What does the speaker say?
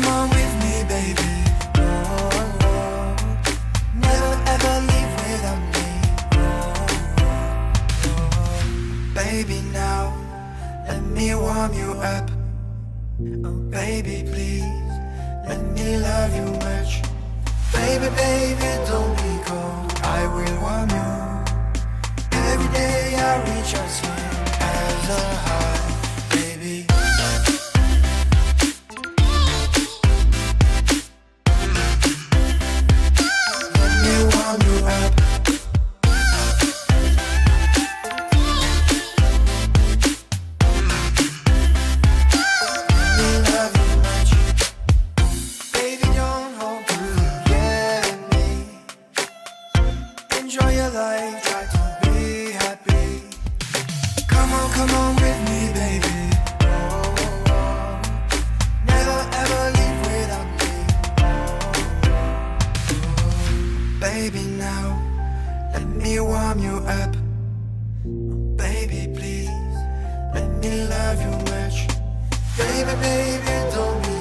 come on with me, baby. Oh, never ever leave without me. Baby, now let me warm you up. Oh, baby, please let me love you much. Baby, baby, don't be cold. I will warm you. Every day I reach out to you as a high, baby. Let me warm you up. Let me love you much. Baby, don't hold to get me. Enjoy your life, try to be happy. Come on with me, baby. Oh, never ever leave without me. Baby, now let me warm you up. Baby, please let me love you much. Baby, baby, don't be